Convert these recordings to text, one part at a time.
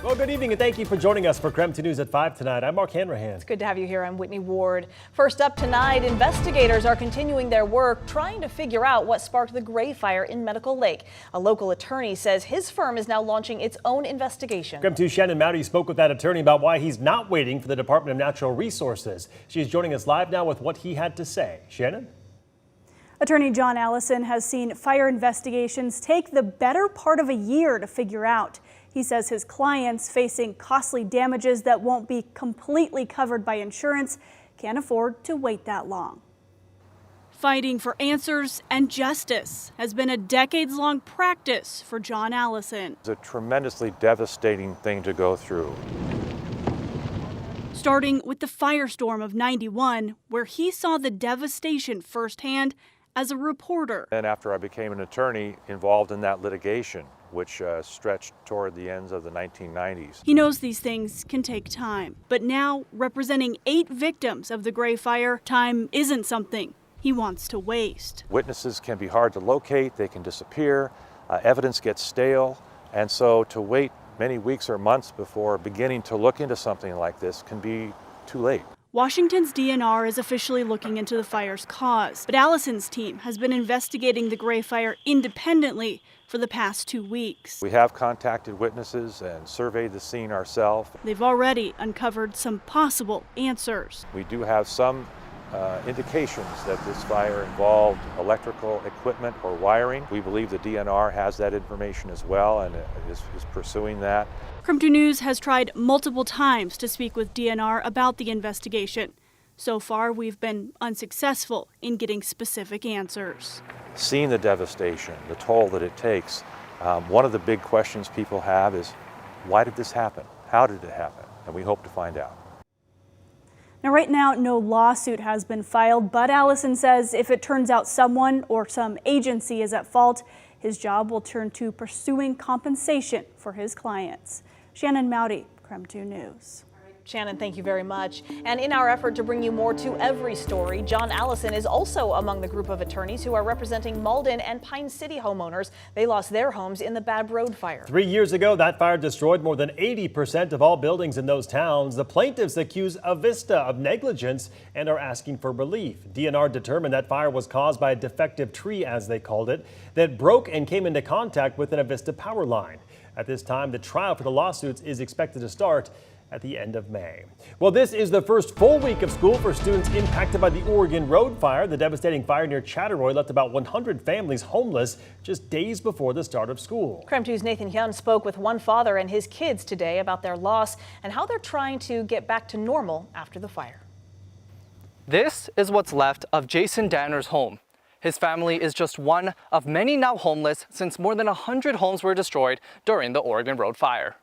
Well, good evening and thank you for joining us for KREM 2 News at 5 tonight. I'm Mark Hanrahan. It's good to have you here. I'm Whitney Ward. First up tonight, investigators are continuing their work trying to figure out what sparked the Gray Fire in Medical Lake. A local attorney says his firm is now launching its own investigation. KREM 2 Shannon Mowdy spoke with that attorney about why he's not waiting for the Department of Natural Resources. She's joining us live now with what he had to say. Shannon? Attorney John Allison has seen fire investigations take the better part of a year to figure out. He says his clients facing costly damages that won't be completely covered by insurance can't afford to wait that long. Fighting for answers and justice has been a decades-long practice for John Allison. It's a tremendously devastating thing to go through. Starting with the firestorm of '91, where he saw the devastation firsthand as a reporter. And after I became an attorney involved in that litigation, which stretched toward the ends of the 1990s. He knows these things can take time, but now, representing 8 victims of the Gray Fire, time isn't something he wants to waste. Witnesses can be hard to locate, they can disappear, evidence gets stale, and so to wait many weeks or months before beginning to look into something like this can be too late. Washington's DNR is officially looking into the fire's cause, but Allison's team has been investigating the Gray Fire independently for the past 2 weeks. We have contacted witnesses and surveyed the scene ourselves. They've already uncovered some possible answers. We do have some indications that this fire involved electrical equipment or wiring. We believe the DNR has that information as well and is pursuing that. KREM 2 News has tried multiple times to speak with DNR about the investigation. So far, we've been unsuccessful in getting specific answers. Seeing the devastation, the toll that it takes, one of the big questions people have is, why did this happen? How did it happen? And we hope to find out. Now, right now, no lawsuit has been filed, but Allison says if it turns out someone or some agency is at fault, his job will turn to pursuing compensation for his clients. Shannon Mowdy, KREM 2 News. Shannon, thank you very much. And in our effort to bring you more to every story, John Allison is also among the group of attorneys who are representing Malden and Pine City homeowners. They lost their homes in the Bad Road fire. 3 years ago, that fire destroyed more than 80% of all buildings in those towns. The plaintiffs accuse Avista of negligence and are asking for relief. DNR determined that fire was caused by a defective tree, as they called it, that broke and came into contact with an Avista power line. At this time, the trial for the lawsuits is expected to start at the end of May. Well, this is the first full week of school for students impacted by the Oregon Road fire. The devastating fire near Chattaroy left about 100 families homeless just days before the start of school. KREM 2's Nathan Hyun spoke with one father and his kids today about their loss and how they're trying to get back to normal after the fire. This is what's left of Jason Danner's home. His family is just one of many now homeless since more than 100 homes were destroyed during the Oregon Road fire.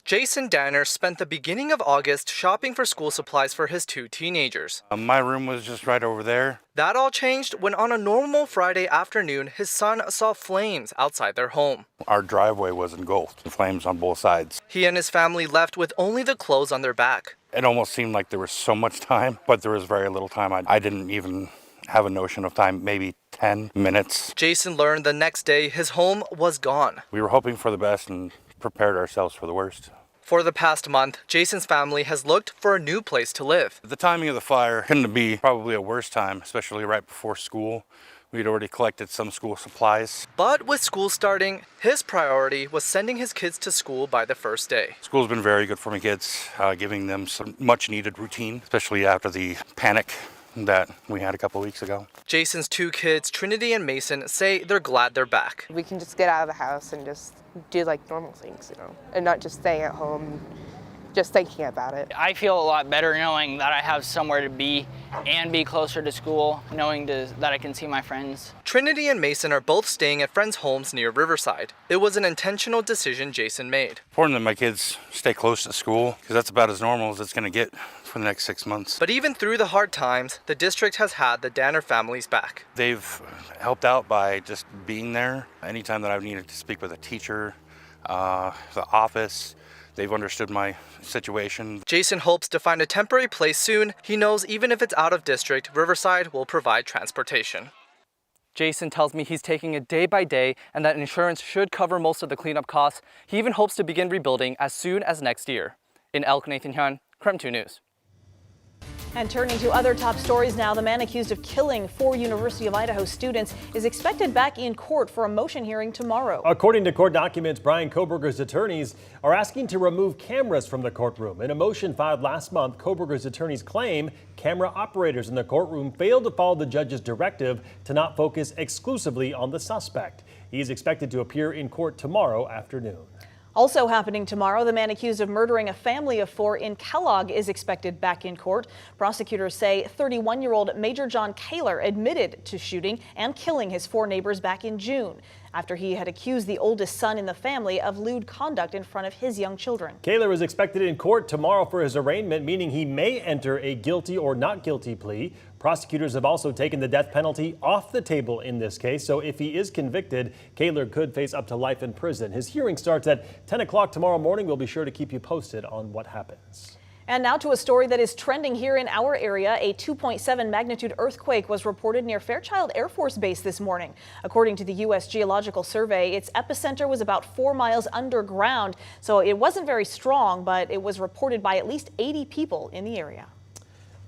Jason Danner spent the beginning of August shopping for school supplies for his 2 teenagers. My room was just right over there. That all changed when on a normal Friday afternoon, his son saw flames outside their home. Our driveway was engulfed, flames on both sides. He and his family left with only the clothes on their back. It almost seemed like there was so much time, but there was very little time. I didn't even have a notion of time, maybe 10 minutes. Jason learned the next day his home was gone. We were hoping for the best and prepared ourselves for the worst. For the past month, Jason's family has looked for a new place to live. The timing of the fire couldn't be probably a worse time, especially right before school. We'd already collected some school supplies. But with school starting, his priority was sending his kids to school by the first day. School's been very good for my kids, giving them some much needed routine, especially after the panic that we had a couple weeks ago. Jason's 2 kids, Trinity and Mason, say they're glad they're back. We can just get out of the house and just do like normal things, and not just staying at home, just thinking about it. I feel a lot better knowing that I have somewhere to be and be closer to school, knowing that I can see my friends. Trinity and Mason are both staying at friends' homes near Riverside. It was an intentional decision Jason made. Important that my kids stay close to school, because that's about as normal as it's going to get for the next 6 months. But even through the hard times, the district has had the Danner families back. They've helped out by just being there. Anytime that I've needed to speak with a teacher, the office, they've understood my situation. Jason hopes to find a temporary place soon. He knows even if it's out of district, Riverside will provide transportation. Jason tells me he's taking it day by day and that insurance should cover most of the cleanup costs. He even hopes to begin rebuilding as soon as next year. In Elk, Nathan Hyun, KREM 2 News. And turning to other top stories now, the man accused of killing 4 University of Idaho students is expected back in court for a motion hearing tomorrow. According to court documents, Brian Coburger's attorneys are asking to remove cameras from the courtroom. In a motion filed last month, Coburger's attorneys claim camera operators in the courtroom failed to follow the judge's directive to not focus exclusively on the suspect. He is expected to appear in court tomorrow afternoon. Also happening tomorrow, the man accused of murdering a family of 4 in Kellogg is expected back in court. Prosecutors say 31-year-old Major John Kaler admitted to shooting and killing his 4 neighbors back in June after he had accused the oldest son in the family of lewd conduct in front of his young children. Kaler is expected in court tomorrow for his arraignment, meaning he may enter a guilty or not guilty plea. Prosecutors have also taken the death penalty off the table in this case, so if he is convicted, Kaler could face up to life in prison. His hearing starts at 10 o'clock tomorrow morning. We'll be sure to keep you posted on what happens. And now to a story that is trending here in our area. A 2.7 magnitude earthquake was reported near Fairchild Air Force Base this morning. According to the U.S. Geological Survey, its epicenter was about 4 miles underground, so it wasn't very strong, but it was reported by at least 80 people in the area.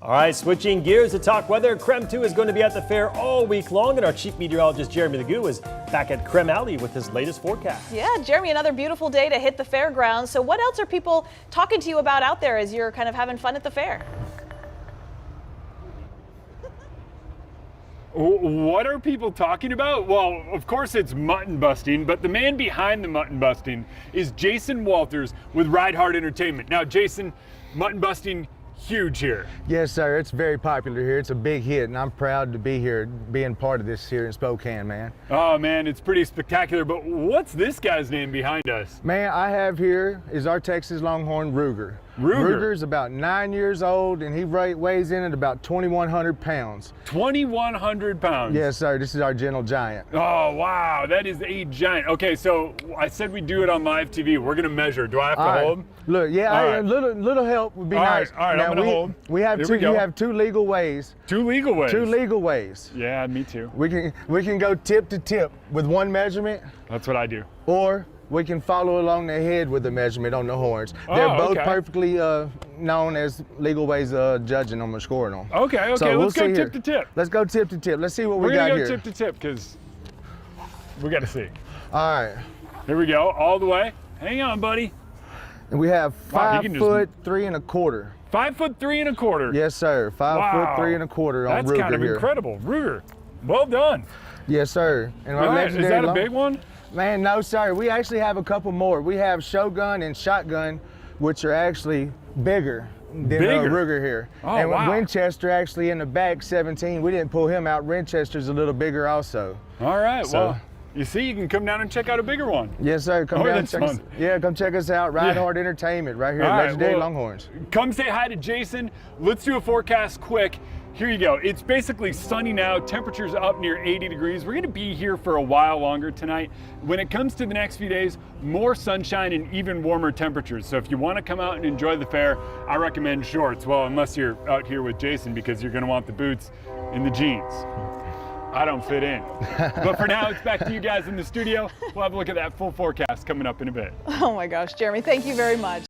All right, switching gears to talk weather. KREM 2 is going to be at the fair all week long, and our chief meteorologist Jeremy Legoo is back at KREM Alley with his latest forecast. Yeah, Jeremy, another beautiful day to hit the fairgrounds. So what else are people talking to you about out there as you're kind of having fun at the fair? What are people talking about? Well, of course it's mutton busting, but the man behind the mutton busting is Jason Walters with Ride Hard Entertainment. Now, Jason, mutton busting, huge here. Yes, sir. It's very popular here. It's a big hit, and I'm proud to be here, being part of this here in Spokane, man. Oh, man, it's pretty spectacular, but what's this guy's name behind us? Man, I have here is our Texas Longhorn Ruger. Ruger's about 9 years old, and he weighs in at about 2,100 pounds. 2,100 pounds? Yes, sir. This is our gentle giant. Oh, wow. That is a giant. Okay, so I said we'd do it on live TV. We're going to measure. Do I have to hold? Look, yeah, a little help would be nice. All right, now, I'm going to hold. We have you have 2 legal ways. 2 legal ways? 2 legal ways. Yeah, me too. We can go tip to tip with one measurement. That's what I do. Or we can follow along the head with the measurement on the horns. They're both perfectly known as legal ways of judging them or scoring them. Okay, so let's go tip to tip. Let's go tip to tip. Let's see what we got here. We're gonna go tip to tip because we got to see. All right. Here we go, all the way. Hang on, buddy. And we have 5 foot 3 1/4. 5 foot 3 1/4. Yes, sir. 5 foot 3 1/4 on Ruger. That's kind of incredible, Ruger. Well done. Yes, sir. And all right, is that a big one? Man, no, sir. We actually have a couple more. We have Shogun and Shotgun, which are actually bigger than Ruger here. Oh, and wow. Winchester actually in the back, 17. We didn't pull him out. Winchester's a little bigger also. All right, well, you see, you can come down and check out a bigger one. Yes, sir. Come down and check us. Yeah, come check us out. Ride Hard Entertainment right here at Legendary Longhorns. Come say hi to Jason. Let's do a forecast quick. Here you go. It's basically sunny now. Temperatures up near 80 degrees. We're going to be here for a while longer tonight. When it comes to the next few days, more sunshine and even warmer temperatures. So if you want to come out and enjoy the fair, I recommend shorts. Well, unless you're out here with Jason, because you're going to want the boots and the jeans. I don't fit in. But for now, it's back to you guys in the studio. We'll have a look at that full forecast coming up in a bit. Oh my gosh, Jeremy, thank you very much.